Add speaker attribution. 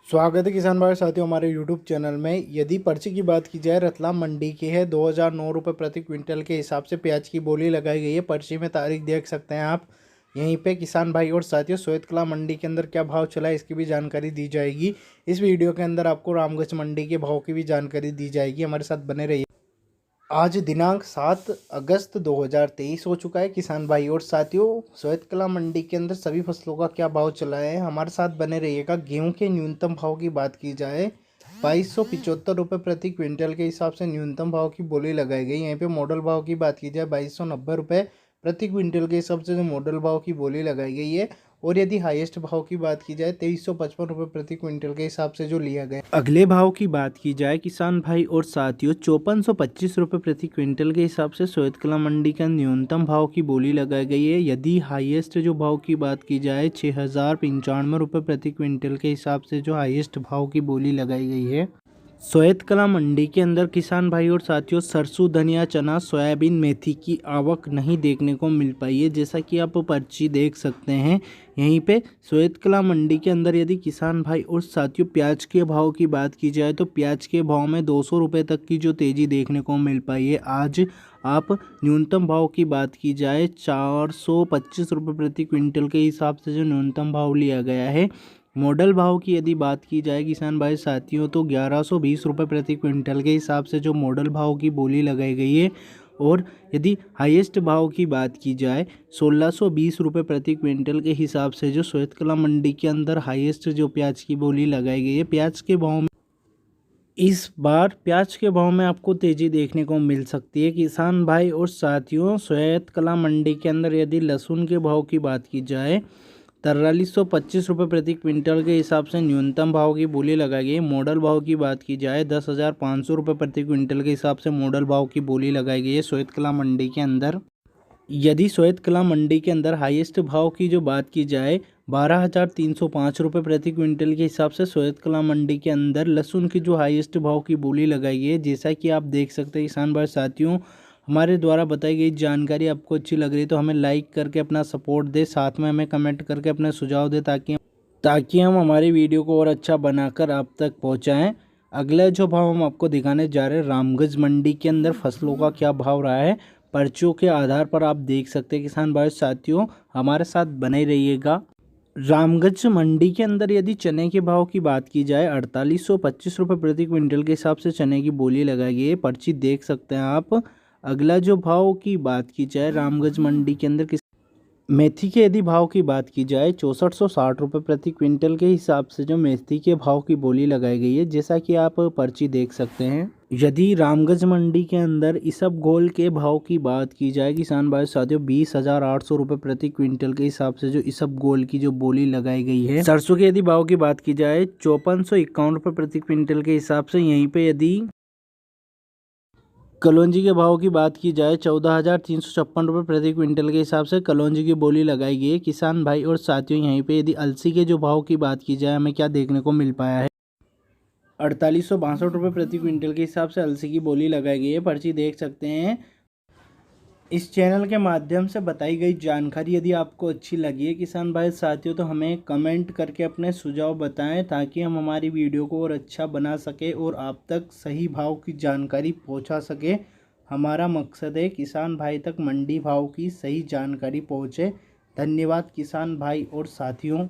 Speaker 1: स्वागत है किसान भाई साथियों हमारे यूट्यूब चैनल में। यदि पर्ची की बात की जाए रतलाम मंडी की है 2009 रुपये प्रति क्विंटल के हिसाब से प्याज की बोली लगाई गई है। पर्ची में तारीख देख सकते हैं आप। यहीं पे किसान भाई और साथियों सोयत कला मंडी के अंदर क्या भाव चला है इसकी भी जानकारी दी जाएगी। इस वीडियो के अंदर आपको रामगंज मंडी के भाव की भी जानकारी दी जाएगी। हमारे साथ बने रहिए। आज दिनांक 7 अगस्त 2023 हो चुका है। किसान भाई और साथियों सोयत कला मंडी के अंदर सभी फसलों का क्या भाव चला है हमारे साथ बने रहिएगा। गेहूं के न्यूनतम भाव की बात की जाए 2275 रुपये प्रति क्विंटल के हिसाब से न्यूनतम भाव की बोली लगाई गई। यहीं पे मॉडल भाव की बात की जाए 2290 रुपये प्रति क्विंटल के हिसाब से जो मॉडल भाव की बोली लगाई गई है। और यदि हाईएस्ट भाव की बात की जाए 2355 रुपये प्रति क्विंटल के हिसाब से जो लिया गया। अगले भाव की बात की जाए किसान भाई और साथियों 5425 रुपये प्रति क्विंटल के हिसाब से सोयत कला मंडी का न्यूनतम भाव की बोली लगाई गई है। यदि हाईएस्ट जो भाव की बात की जाए 6095 रुपये प्रति क्विंटल के हिसाब से जो हाईएस्ट भाव की बोली लगाई गई है। सोयत कला मंडी के अंदर किसान भाई और साथियों सरसों, धनिया, चना, सोयाबीन, मेथी की आवक नहीं देखने को मिल पाई है, जैसा कि आप पर्ची देख सकते हैं। यहीं पे सोयत कला मंडी के अंदर यदि किसान भाई और साथियों प्याज के भाव की बात की जाए तो प्याज के भाव में 200 रुपये तक की जो तेज़ी देखने को मिल पाई है। आज आप न्यूनतम भाव की बात की जाए 425 रुपये प्रति क्विंटल के हिसाब से जो न्यूनतम भाव लिया गया है। मॉडल भाव की यदि बात की जाए किसान भाई साथियों तो 1120 रुपये प्रति क्विंटल के हिसाब से जो मॉडल भाव की बोली लगाई गई है। और यदि हाईएस्ट भाव की बात की जाए 1620 रुपये प्रति क्विंटल के हिसाब से जो सोयत कला मंडी के अंदर हाईएस्ट जो प्याज की बोली लगाई गई है। प्याज के भाव में इस बार प्याज के भाव में आपको तेज़ी देखने को मिल सकती है किसान भाई और साथियों। सोयत कला मंडी के अंदर यदि लहसुन के भाव की बात की जाए 4325 रुपये प्रति क्विंटल के हिसाब से न्यूनतम भाव की बोली लगाई गई। मॉडल भाव की बात की जाए 10,500 रुपये प्रति क्विंटल के हिसाब से मॉडल भाव की बोली लगाई गई है सोयत कला मंडी के अंदर। यदि सोयत कला मंडी के अंदर हाईएस्ट भाव की जो बात की जाए 12,305 रुपये प्रति क्विंटल के हिसाब से सोयत कला मंडी के अंदर लहसुन की जो हाईएस्ट भाव की बोली लगाई गई है। जैसा कि आप देख सकते हैं किसान भाई साथियों, हमारे द्वारा बताई गई जानकारी आपको अच्छी लग रही है तो हमें लाइक करके अपना सपोर्ट दे, साथ में हमें कमेंट करके अपने सुझाव दे ताकि हम हमारी वीडियो को और अच्छा बनाकर आप तक पहुंचाएं। अगला जो भाव हम आपको दिखाने जा रहे हैं रामगंज मंडी के अंदर फसलों का क्या भाव रहा है पर्चियों के आधार पर आप देख सकते हैं। किसान भाई साथियों हमारे साथ बने रहिएगा। रामगंज मंडी के अंदर यदि चने के भाव की बात की जाए 4825 रुपये प्रति क्विंटल के हिसाब से चने की बोली लगाई गई है। पर्ची देख सकते हैं आप। अगला जो भाव की बात की जाए रामगंज मंडी के अंदर मेथी के यदि भाव की बात की जाए 6460 रुपये प्रति क्विंटल के हिसाब से जो मेथी के भाव की बोली लगाई गई है, जैसा कि आप पर्ची देख सकते हैं। यदि रामगंज मंडी के अंदर इसबगोल के भाव की बात की जाए किसान भाई साथियों 20,800 रुपये प्रति क्विंटल के हिसाब से जो इसबगोल की जो बोली लगाई गई है। सरसों के यदि भाव की बात की जाए 5451 रुपये प्रति क्विंटल के हिसाब से। यहीं पे यदि कलौंजी के भाव की बात की जाए 14,356 रुपये प्रति क्विंटल के हिसाब से कलौंजी की बोली लगाई गई है। किसान भाई और साथियों यहीं पे यदि अलसी के जो भाव की बात की जाए हमें क्या देखने को मिल पाया है 4862 रुपये प्रति क्विंटल के हिसाब से अलसी की बोली लगाई गई है। पर्ची देख सकते हैं। इस चैनल के माध्यम से बताई गई जानकारी यदि आपको अच्छी लगी है किसान भाई साथियों तो हमें कमेंट करके अपने सुझाव बताएं ताकि हम हमारी वीडियो को और अच्छा बना सके और आप तक सही भाव की जानकारी पहुंचा सके। हमारा मकसद है किसान भाई तक मंडी भाव की सही जानकारी पहुंचे। धन्यवाद किसान भाई और साथियों।